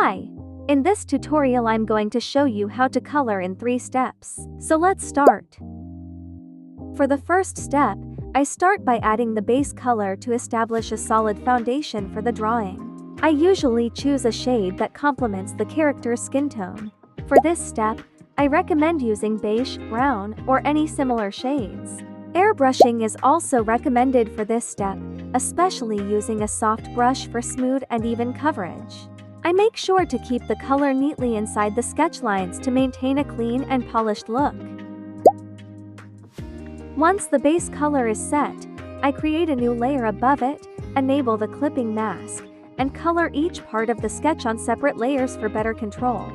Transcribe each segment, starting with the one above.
Hi! In this tutorial I'm going to show you how to color in 3 steps. So let's start. For the first step, I start by adding the base color to establish a solid foundation for the drawing. I usually choose a shade that complements the character's skin tone. For this step, I recommend using beige, brown, or any similar shades. Airbrushing is also recommended for this step, especially using a soft brush for smooth and even coverage. I make sure to keep the color neatly inside the sketch lines to maintain a clean and polished look. Once the base color is set, I create a new layer above it, enable the clipping mask, and color each part of the sketch on separate layers for better control.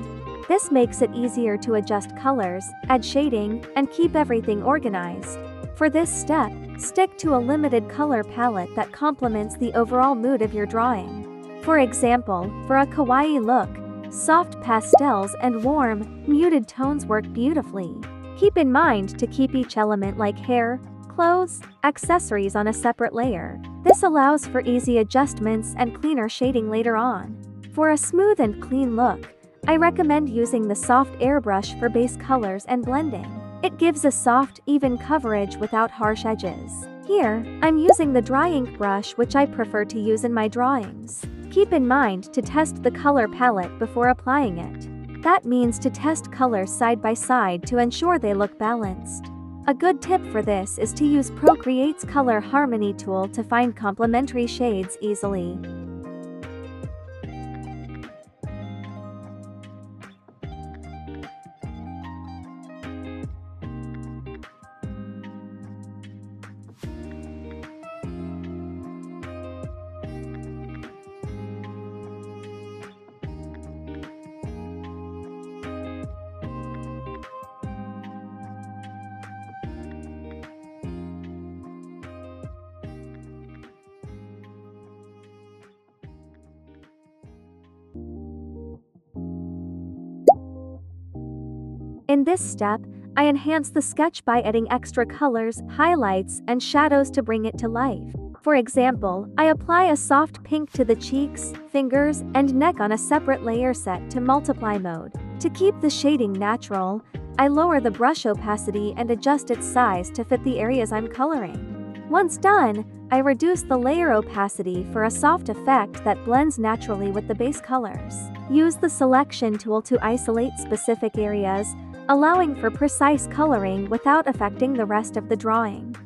This makes it easier to adjust colors, add shading, and keep everything organized. For this step, stick to a limited color palette that complements the overall mood of your drawing. For example, for a kawaii look, soft pastels and warm, muted tones work beautifully. Keep in mind to keep each element like hair, clothes, accessories on a separate layer. This allows for easy adjustments and cleaner shading later on. For a smooth and clean look, I recommend using the soft airbrush for base colors and blending. It gives a soft, even coverage without harsh edges. Here, I'm using the dry ink brush which I prefer to use in my drawings. Keep in mind to test the color palette before applying it. That means to test colors side by side to ensure they look balanced. A good tip for this is to use Procreate's color harmony tool to find complementary shades easily. In this step, I enhance the sketch by adding extra colors, highlights, and shadows to bring it to life. For example, I apply a soft pink to the cheeks, fingers, and neck on a separate layer set to multiply mode. To keep the shading natural, I lower the brush opacity and adjust its size to fit the areas I'm coloring. Once done, I reduce the layer opacity for a soft effect that blends naturally with the base colors. Use the selection tool to isolate specific areas, allowing for precise coloring without affecting the rest of the drawing.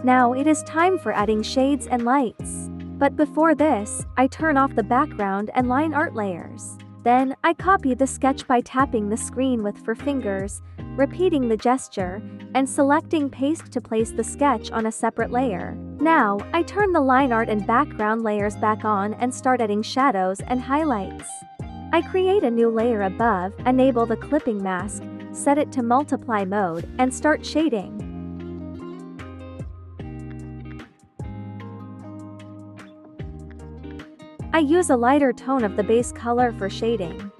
Now it is time for adding shades and lights. But before this, I turn off the background and line art layers. Then, I copy the sketch by tapping the screen with 4 fingers, repeating the gesture, and selecting paste to place the sketch on a separate layer. Now, I turn the line art and background layers back on and start adding shadows and highlights. I create a new layer above, enable the clipping mask, set it to multiply mode, and start shading. I use a lighter tone of the base color for shading.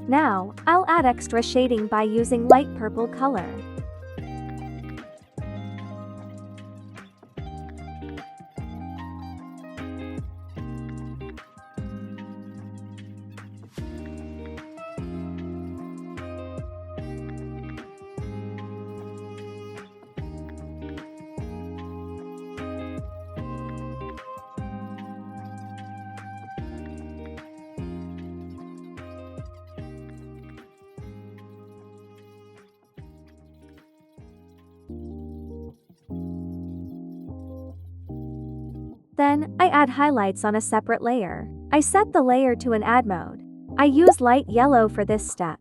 Now, I'll add extra shading by using light purple color. Then, I add highlights on a separate layer. I set the layer to an add mode. I use light yellow for this step.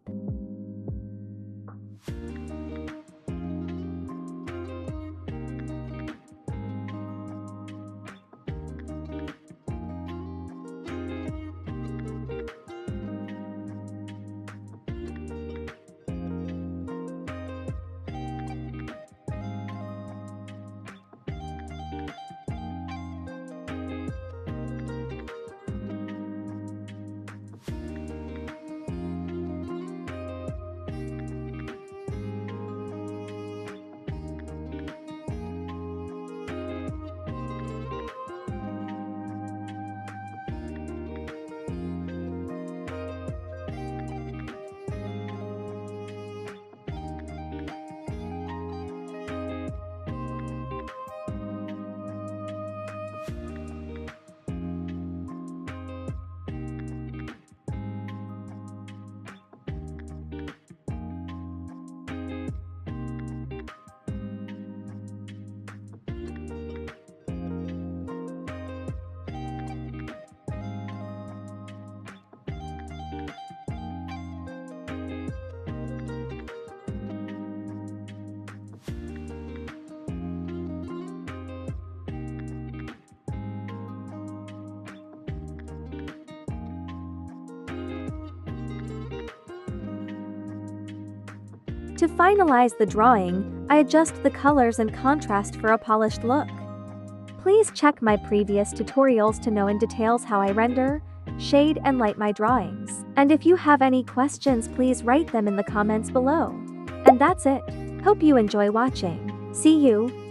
To finalize the drawing, I adjust the colors and contrast for a polished look. Please check my previous tutorials to know in details how I render, shade and light my drawings. And if you have any questions, please write them in the comments below. And that's it. Hope you enjoy watching. See you.